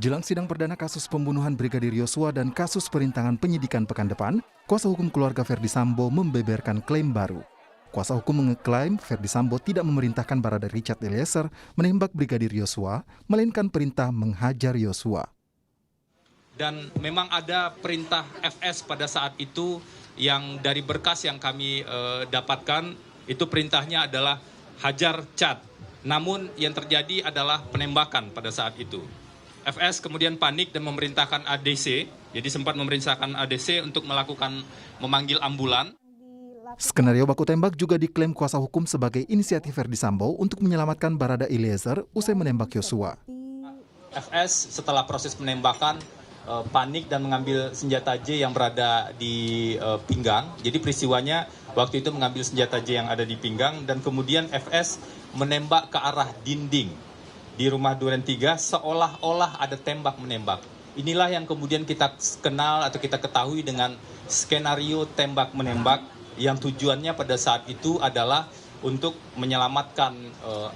Jelang sidang perdana kasus pembunuhan Brigadir Yosua dan kasus perintangan penyidikan pekan depan, kuasa hukum keluarga Ferdy Sambo membeberkan klaim baru. Kuasa hukum mengeklaim Ferdy Sambo tidak memerintahkan Barada Richard Eliezer menembak Brigadir Yosua, melainkan perintah menghajar Yosua. Dan memang ada perintah FS pada saat itu yang dari berkas yang kami dapatkan, itu perintahnya adalah hajar Chad. Namun yang terjadi adalah penembakan pada saat itu. FS kemudian panik dan memerintahkan ADC, jadi sempat memerintahkan ADC untuk memanggil ambulan. Skenario baku tembak juga diklaim kuasa hukum sebagai inisiatif Ferdy Sambo untuk menyelamatkan Barada Eliezer usai menembak Yosua. FS setelah proses penembakan panik dan mengambil senjata J yang berada di pinggang. Jadi peristiwanya waktu itu mengambil senjata J yang ada di pinggang dan kemudian FS menembak ke arah dinding di rumah Duren 3 seolah-olah ada tembak menembak. Inilah yang kemudian kita kenal atau kita ketahui dengan skenario tembak menembak yang tujuannya pada saat itu adalah untuk menyelamatkan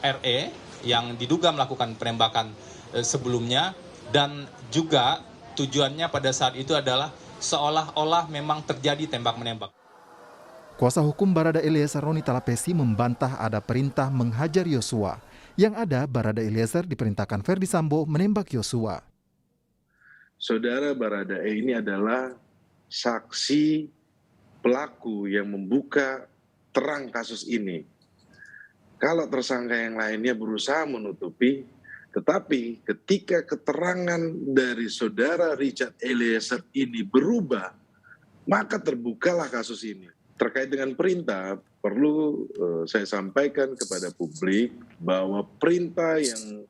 RE yang diduga melakukan penembakan sebelumnya, dan juga tujuannya pada saat itu adalah seolah-olah memang terjadi tembak menembak. Kuasa hukum Barada Eliezer Roni Talapesi membantah ada perintah menghajar Yosua. Yang ada, Barada Eliezer diperintahkan Ferdy Sambo menembak Yosua. Saudara Barada E ini adalah saksi pelaku yang membuka terang kasus ini. Kalau tersangka yang lainnya berusaha menutupi, tetapi ketika keterangan dari saudara Richard Eliezer ini berubah, maka terbukalah kasus ini. Terkait dengan perintah, perlu saya sampaikan kepada publik bahwa perintah yang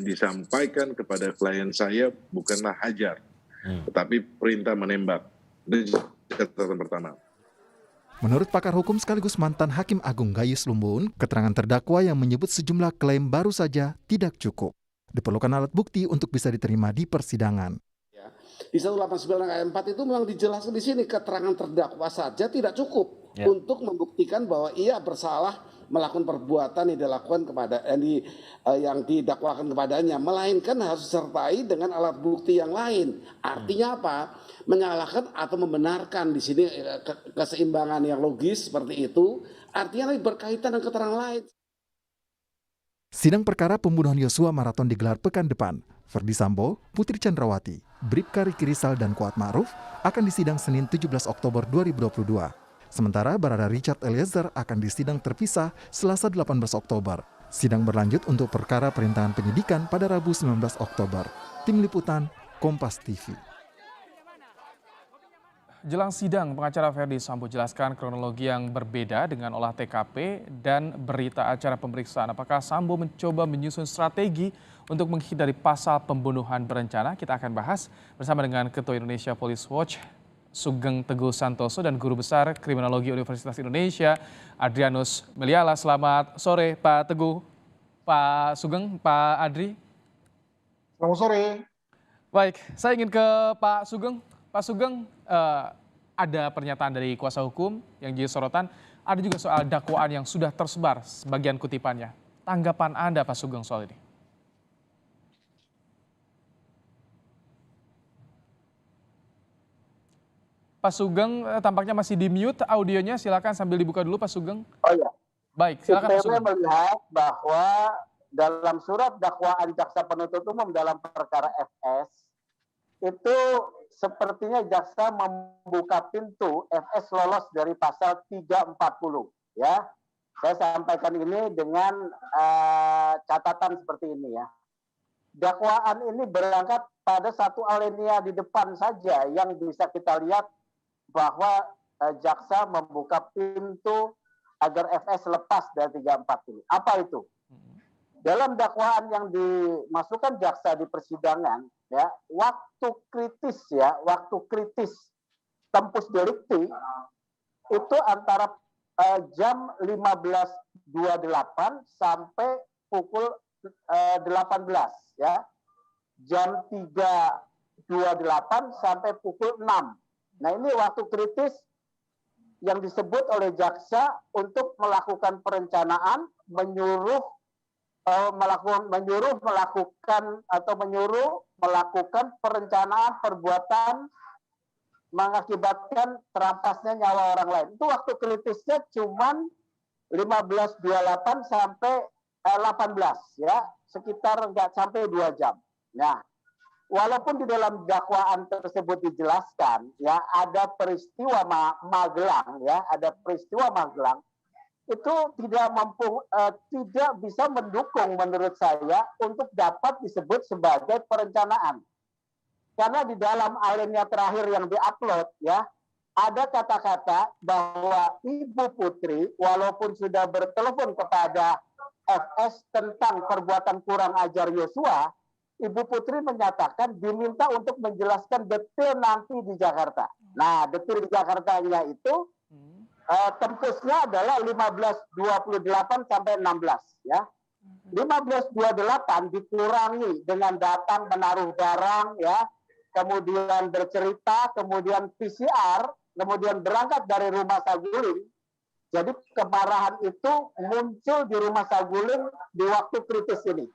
disampaikan kepada klien saya bukanlah hajar, tetapi perintah menembak. Itu catatan pertama. Menurut pakar hukum sekaligus mantan Hakim Agung Gayus Lumbun, keterangan terdakwa yang menyebut sejumlah klaim baru saja tidak cukup. Diperlukan alat bukti untuk bisa diterima di persidangan. Di 189 ayat 4 itu memang dijelaskan di sini keterangan terdakwa saja tidak cukup untuk membuktikan bahwa ia bersalah melakukan perbuatan yang dilakukan kepada yang didakwakan kepadanya, melainkan harus disertai dengan alat bukti yang lain. Artinya apa? Menyalahkan atau membenarkan di sini keseimbangan yang logis seperti itu. Artinya berkaitan dengan keterangan lain. Sidang perkara pembunuhan Yosua maraton digelar pekan depan. Ferdy Sambo, Putri Chandrawati, Bribka Riki Rizal dan Kuat Ma'ruf akan disidang Senin 17 Oktober 2022. Sementara Barada Richard Eliezer akan disidang terpisah Selasa 18 Oktober. Sidang berlanjut untuk perkara perintangan penyidikan pada Rabu 19 Oktober. Tim Liputan, Kompas TV. Jelang sidang, pengacara Ferdy Sambo jelaskan kronologi yang berbeda dengan olah TKP dan berita acara pemeriksaan. Apakah Sambo mencoba menyusun strategi untuk menghindari pasal pembunuhan berencana? Kita akan bahas bersama dengan Ketua Indonesia Police Watch, Sugeng Teguh Santoso, dan Guru Besar Kriminologi Universitas Indonesia, Adrianus Meliala. Selamat sore Pak Teguh, Pak Sugeng, Pak Adri. Selamat sore. Baik, saya ingin ke Pak Sugeng. Pak Sugeng, ada pernyataan dari kuasa hukum yang jadi sorotan, ada juga soal dakwaan yang sudah tersebar sebagian kutipannya. Tanggapan Anda Pak Sugeng soal ini? Pak Sugeng tampaknya masih di mute audionya, silakan sambil dibuka dulu Pak Sugeng. Oh ya. Baik, silakan Pak Saya Sugeng. melihat bahwa dalam surat dakwaan jaksa penuntut umum dalam perkara FS itu sepertinya jaksa membuka pintu FS lolos dari pasal 340 ya. Saya sampaikan ini dengan catatan seperti ini ya. Dakwaan ini berangkat pada satu alinea di depan saja yang bisa kita lihat bahwa jaksa membuka pintu agar FS lepas dari 340. Apa itu? Dalam dakwaan yang dimasukkan jaksa di persidangan, ya, waktu kritis tempus delicti itu antara jam 15.28 sampai pukul 18, ya. Jam 3.28 sampai pukul 6. Nah, ini waktu kritis yang disebut oleh jaksa untuk melakukan perencanaan, menyuruh menyuruh melakukan perencanaan perbuatan mengakibatkan terampasnya nyawa orang lain. Itu waktu kritisnya cuman 15.28 sampai 18 ya, sekitar nggak sampai 2 jam. Nah, walaupun di dalam dakwaan tersebut dijelaskan ya ada peristiwa Magelang ya, ada peristiwa Magelang, itu tidak bisa mendukung menurut saya untuk dapat disebut sebagai perencanaan. Karena di dalam alinea terakhir yang diupload ya, ada kata-kata bahwa Ibu Putri walaupun sudah bertelepon kepada FS tentang perbuatan kurang ajar Yosua, Ibu Putri menyatakan diminta untuk menjelaskan detail nanti di Jakarta. Nah, detail di Jakartanya itu tempusnya adalah 15.28 sampai 16 ya. 15.28 dikurangi dengan datang menaruh barang ya, kemudian bercerita, kemudian PCR, kemudian berangkat dari rumah Saguling. Jadi kemarahan itu muncul di rumah Saguling di waktu kritis ini.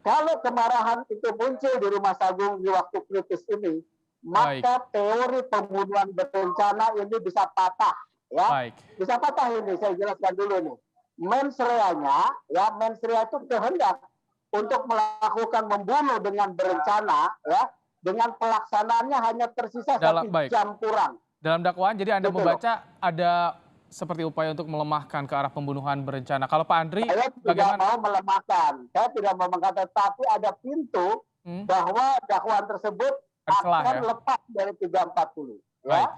Kalau kemarahan itu muncul di rumah Saguling di waktu kritis ini, maka teori pembunuhan berencana ini bisa patah. Ya, bisa patah ini. Saya jelaskan dulu nih. Mens reanya, ya, mens rea itu kehendak untuk melakukan membunuh dengan berencana, ya, dengan pelaksanaannya hanya tersisa 1 jam kurang. Dalam dakwaan, jadi Anda membaca ada seperti upaya untuk melemahkan ke arah pembunuhan berencana. Kalau Pak Andri, saya tidak mau melemahkan. Saya tidak mau mengatakan, tapi ada pintu bahwa dakwaan tersebut akan lepas dari 340. Ya,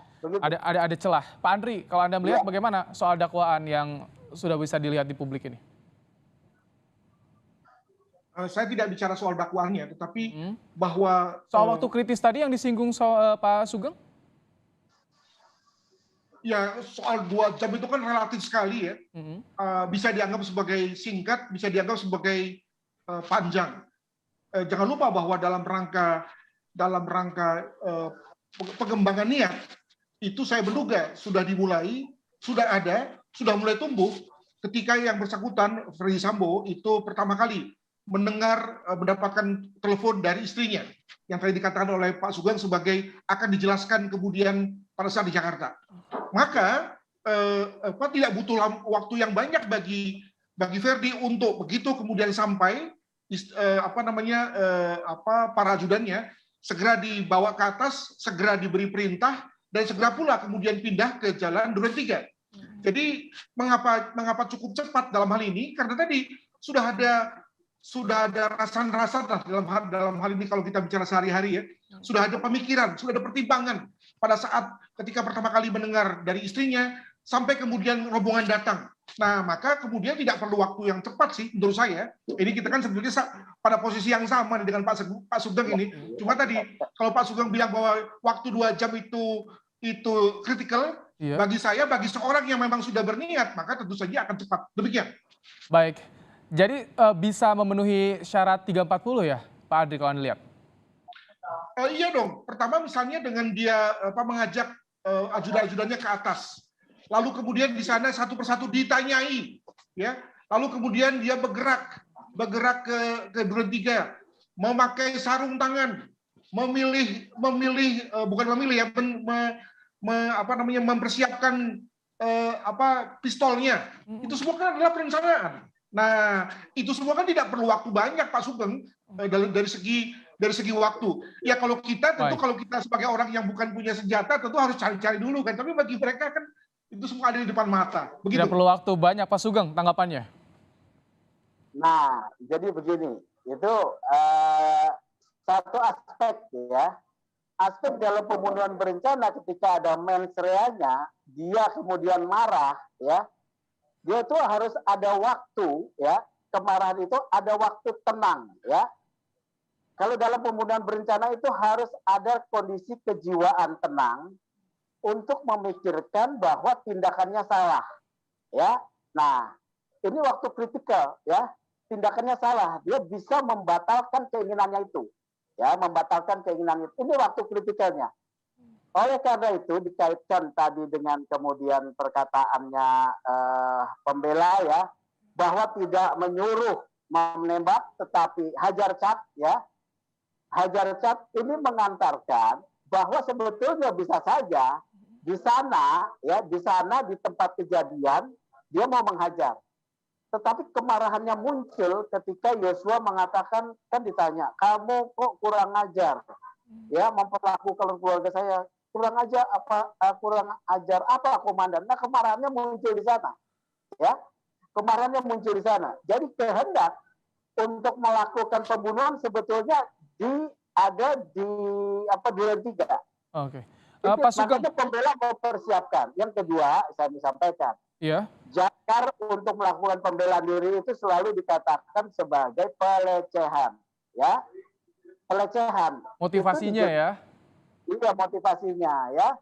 ada celah. Pak Andri, kalau Anda melihat bagaimana soal dakwaan yang sudah bisa dilihat di publik ini? Saya tidak bicara soal dakwaannya, tetapi bahwa soal waktu kritis tadi yang disinggung Pak Sugeng? Ya, soal 2 jam itu kan relatif sekali ya. Bisa dianggap sebagai singkat, bisa dianggap sebagai panjang. Jangan lupa bahwa dalam rangka pengembangan niat itu saya menduga sudah dimulai, sudah mulai tumbuh ketika yang bersangkutan Ferdi Sambo itu pertama kali mendapatkan telepon dari istrinya yang tadi dikatakan oleh Pak Sugeng sebagai akan dijelaskan kemudian pada saat di Jakarta. Maka tidak butuh waktu yang banyak bagi Ferdi untuk begitu kemudian sampai para ajudannya segera dibawa ke atas, segera diberi perintah dan segera pula kemudian pindah ke Jalan Duren 3. Jadi mengapa cukup cepat dalam hal ini? Karena tadi sudah ada rasa-rasa dalam hal ini kalau kita bicara sehari-hari ya, sudah ada pemikiran, sudah ada pertimbangan pada saat ketika pertama kali mendengar dari istrinya sampai kemudian rombongan datang. Nah, maka kemudian tidak perlu waktu yang cepat sih menurut saya. Ini kita kan sebetulnya pada posisi yang sama dengan Pak Sugeng ini. Cuma tadi kalau Pak Sugeng bilang bahwa waktu 2 jam itu kritikal, bagi saya, bagi seorang yang memang sudah berniat, maka tentu saja akan cepat. Demikian. Baik. Jadi bisa memenuhi syarat 340 ya, Pak Andri kalau Anda lihat? Iya dong. Pertama misalnya dengan dia mengajak ajudan-ajudannya ke atas. Lalu kemudian di sana satu persatu ditanyai, ya. Lalu kemudian dia bergerak ke Duren 3, memakai sarung tangan, mempersiapkan pistolnya. Itu semua kan adalah perencanaan. Nah, itu semua kan tidak perlu waktu banyak, Pak Sugeng, dari segi waktu. Ya kalau kita kalau kita sebagai orang yang bukan punya senjata tentu harus cari-cari dulu kan. Tapi bagi mereka kan itu semua ada di depan mata. Begitu. Tidak perlu waktu banyak, Pak Sugeng, tanggapannya. Nah, jadi begini, itu satu aspek ya. Aspek dalam pembunuhan berencana ketika ada mens reanya, dia kemudian marah, ya. Dia itu harus ada waktu, ya. Kemarahan itu ada waktu tenang, ya. Kalau dalam pembunuhan berencana itu harus ada kondisi kejiwaan tenang untuk memikirkan bahwa tindakannya salah, ya. Nah, ini waktu kritikal, ya. Tindakannya salah, dia bisa membatalkan keinginannya itu, ya, membatalkan keinginan itu. Ini waktu kritikalnya. Oleh karena itu dikaitkan tadi dengan kemudian perkataannya pembela, ya, bahwa tidak menyuruh menembak, tetapi Hajar Chad ya, Hajar Chad ini mengantarkan bahwa sebetulnya bisa saja di sana ya, di sana di tempat kejadian dia mau menghajar. Tetapi kemarahannya muncul ketika Yosua mengatakan, kan ditanya, kamu kok kurang ajar ya memperlakukan keluarga saya, kurang ajar apa komandan. Nah, kemarahannya muncul di sana ya, kemarahannya muncul di sana. Jadi kehendak untuk melakukan pembunuhan sebetulnya ada di Duren 3. Oke. Pak Sugeng. Makanya pembela mempersiapkan. Yang kedua, saya sampaikan. Iya. Jakar untuk melakukan pembelaan diri itu selalu dikatakan sebagai pelecehan, ya, pelecehan. Motivasinya ya? Iya, motivasinya ya.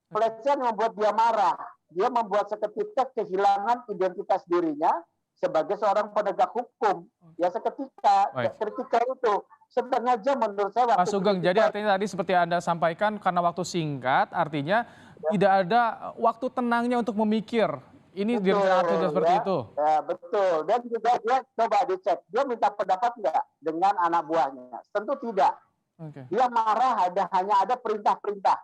Pelecehan membuat dia marah, dia membuat seketika kehilangan identitas dirinya sebagai seorang penegak hukum. Ya seketika itu sengaja menurut saya. Pak Sugeng, jadi artinya tadi seperti Anda sampaikan karena waktu singkat, artinya tidak ada waktu tenangnya untuk memikir. Ini direncanakan seperti itu. Ya, betul. Dan juga dia coba dicek, dia minta pendapat nggak dengan anak buahnya? Tentu tidak. Dia marah, hanya ada perintah-perintah.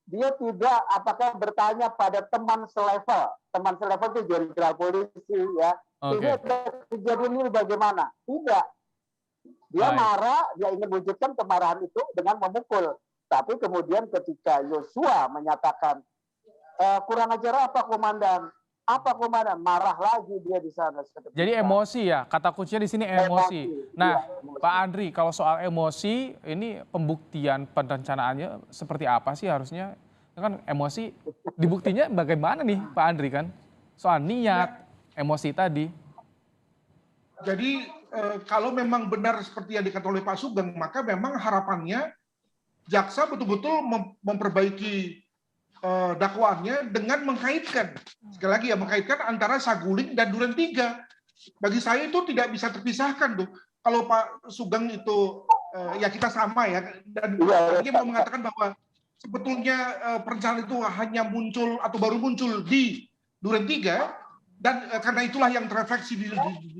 Dia tidak apakah bertanya pada teman selevel itu jenderal polisi ya. Ini kejadian ini bagaimana? Tidak. Dia marah, dia ingin wujudkan kemarahan itu dengan memukul. Tapi kemudian ketika Yosua menyatakan kurang ajar apa komandan? Marah lagi dia di sana. Jadi emosi ya, kata kuncinya di sini emosi. Nah, iya, Pak Andri, kalau soal emosi, ini pembuktian perencanaannya seperti apa sih harusnya? Kan emosi, dibuktinya bagaimana nih Pak Andri kan? Soal niat, emosi tadi. Jadi kalau memang benar seperti yang dikatakan oleh Pak Sugeng, maka memang harapannya jaksa betul-betul memperbaiki dakwaannya dengan mengkaitkan, sekali lagi ya, mengkaitkan antara Saguling dan Duren 3. Bagi saya itu tidak bisa terpisahkan tuh. Kalau Pak Sugeng itu ya kita sama ya, dan dia mau mengatakan bahwa sebetulnya perencanaan itu hanya muncul atau baru muncul di Duren 3, dan karena itulah yang terefleksi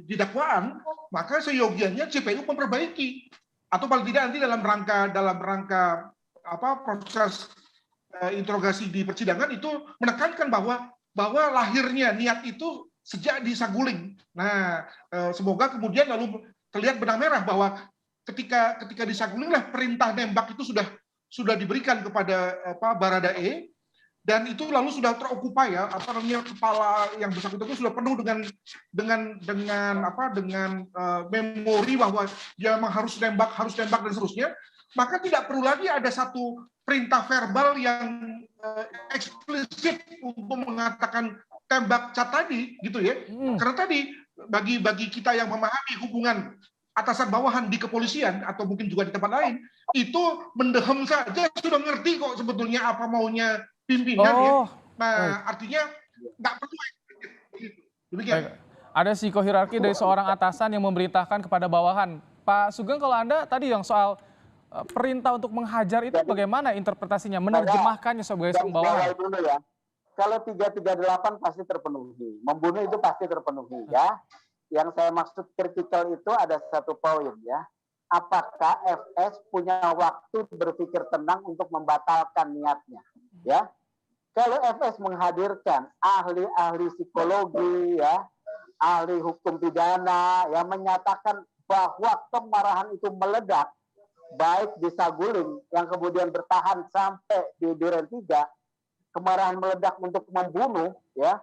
di dakwaan, maka seyogianya CPU memperbaiki, atau paling tidak nanti dalam rangka proses interogasi di persidangan itu menekankan bahwa lahirnya niat itu sejak di Saguling. Nah, semoga kemudian lalu terlihat benang merah bahwa ketika di Saguling lah perintah nembak itu sudah diberikan kepada Baradae, dan itu lalu sudah terokupai ya, kepala yang bersangkutan itu sudah penuh dengan memori bahwa dia memang harus tembak dan seterusnya. Maka tidak perlu lagi ada satu perintah verbal yang eksplisit untuk mengatakan tembak cat tadi, gitu ya. Karena tadi bagi kita yang memahami hubungan atasan bawahan di kepolisian atau mungkin juga di tempat lain, itu mendehem saja sudah ngerti kok sebetulnya apa maunya pimpinan ya. Nah, artinya nggak perlu. Demikian. Ada psikohierarki dari seorang atasan yang memerintahkan kepada bawahan. Pak Sugeng, kalau Anda tadi yang soal perintah untuk menghajar itu bagaimana interpretasinya, menerjemahkannya sebagai seorang bawahan? Dulu ya. Kalau 338 pasti terpenuhi, membunuh itu pasti terpenuhi ya. Yang saya maksud kritikal itu ada satu poin ya. Apakah FS punya waktu berpikir tenang untuk membatalkan niatnya? Ya. Kalau FS menghadirkan ahli-ahli psikologi ya, ahli hukum pidana yang menyatakan bahwa kemarahan itu meledak baik di Saguling yang kemudian bertahan sampai di Duren 3, kemarahan meledak untuk membunuh ya,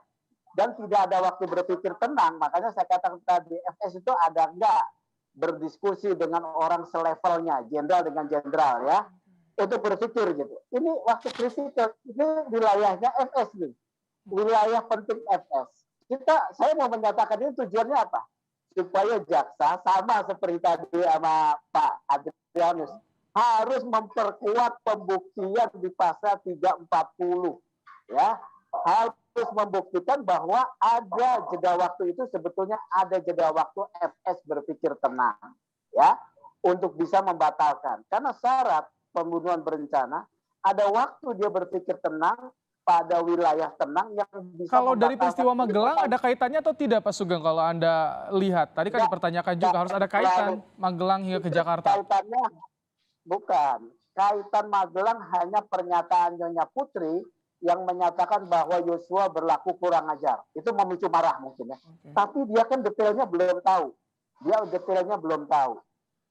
dan tidak ada waktu berpikir tenang. Makanya saya katakan tadi, FS itu ada enggak berdiskusi dengan orang selevelnya, jenderal dengan jenderal ya, untuk berpikir gitu. Ini waktu kritikal, ini wilayahnya FS nih, wilayah penting FS. Saya mau menyatakan ini tujuannya apa? Supaya jaksa sama seperti tadi sama Pak Adrianus harus memperkuat pembuktian di pasal 340 ya, harus membuktikan bahwa ada jeda waktu itu sebetulnya ada jeda waktu FS berpikir tenang ya untuk bisa membatalkan, karena syarat pembunuhan berencana ada waktu dia berpikir tenang pada wilayah tenang yang bisa Kalau dari membatalkan peristiwa Magelang kehidupan. ada kaitannya atau tidak Pak Sugeng kalau Anda lihat? Tadi kan Nggak, dipertanyakan juga harus ada kaitan Magelang hingga ke Jakarta. Kaitannya bukan. Kaitan Magelang hanya pernyataan Nyonya Putri yang menyatakan bahwa Yosua berlaku kurang ajar. Itu memicu marah mungkin ya. Tapi dia kan detailnya belum tahu.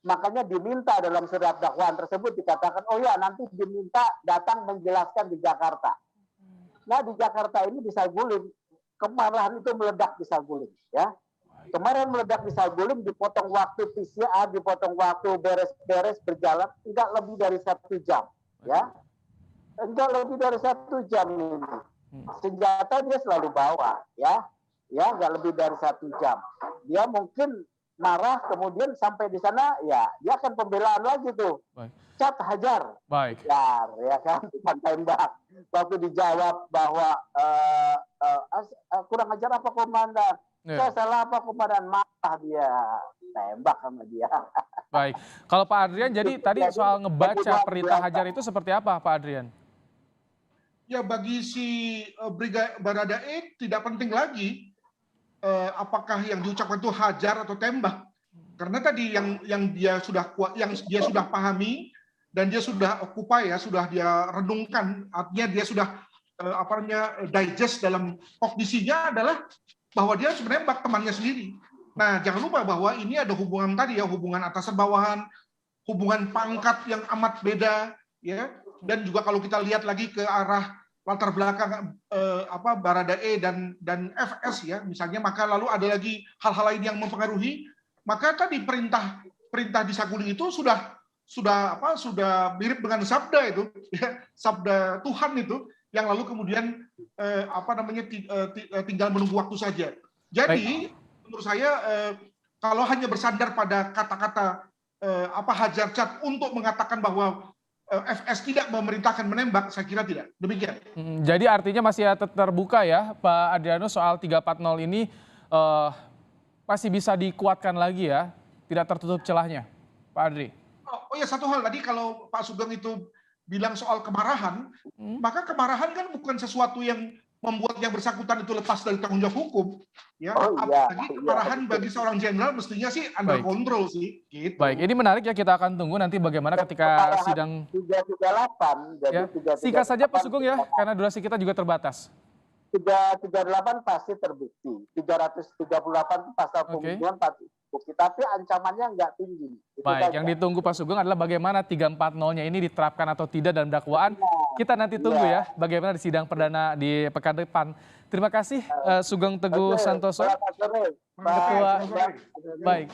Makanya diminta dalam surat dakwaan tersebut dikatakan, oh ya nanti diminta datang menjelaskan di Jakarta. Nah di Jakarta ini di Saguling, kemarahan itu meledak di Saguling. Ya. Kemarin meledak di Saguling, dipotong waktu PCR, dipotong waktu beres-beres berjalan, tidak lebih dari 1 jam. Ya. Enggak lebih dari 1 jam ini. Senjata dia selalu bawa. Ya, enggak lebih dari 1 jam. Dia mungkin marah, kemudian sampai di sana, ya dia akan pembelaan lagi tuh. Baik. Cat hajar. Baik. Ya kan, tembak. Waktu dijawab bahwa kurang ajar apa komandan? Ya. Saya salah apa komandan? Marah dia, tembak sama dia. Baik. Kalau Pak Adrian, jadi tadi soal ngebaca perintah hajar itu seperti apa Pak Adrian? Ya bagi si Baradae tidak penting lagi apakah yang diucapkan itu hajar atau tembak, karena tadi yang dia sudah pahami dan dia sudah occupy ya, sudah dia renungkan, artinya dia sudah digest dalam kognisinya adalah bahwa dia sebenarnya menembak temannya sendiri. Nah jangan lupa bahwa ini ada hubungan tadi ya, hubungan atasan bawahan, hubungan pangkat yang amat beda ya, dan juga kalau kita lihat lagi ke arah latar belakang Baradae dan FS ya misalnya, maka lalu ada lagi hal-hal lain yang mempengaruhi, maka tadi perintah di Saguling itu sudah mirip dengan sabda itu ya, sabda Tuhan itu yang lalu kemudian tinggal menunggu waktu saja. Jadi menurut saya kalau hanya bersandar pada kata-kata hajar cat untuk mengatakan bahwa FS tidak memerintahkan menembak, saya kira tidak. Demikian. Jadi artinya masih terbuka ya Pak Adrianus, soal 340 ini masih bisa dikuatkan lagi ya, tidak tertutup celahnya, Pak Adri. Oh ya, satu hal tadi kalau Pak Sugeng itu bilang soal kemarahan, maka kemarahan kan bukan sesuatu yang membuat yang bersangkutan itu lepas dari tanggung jawab hukum. Ya, apalagi kemarahan bagi seorang jenderal mestinya sih under control sih. Gitu. Baik, ini menarik ya, kita akan tunggu nanti bagaimana ketika sidang. 338. Ya. Singkat saja Pak Sugeng ya, karena durasi kita juga terbatas. 338 pasti terbukti. 338 itu pasal pembunuhan pasti terbukti, tapi ancamannya nggak tinggi. Baik, yang ditunggu Pak Sugeng adalah bagaimana 340-nya ini diterapkan atau tidak dalam dakwaan. Kita nanti tunggu ya bagaimana di sidang perdana di pekan depan. Terima kasih Sugeng Teguh Santoso, Ketua. Baik.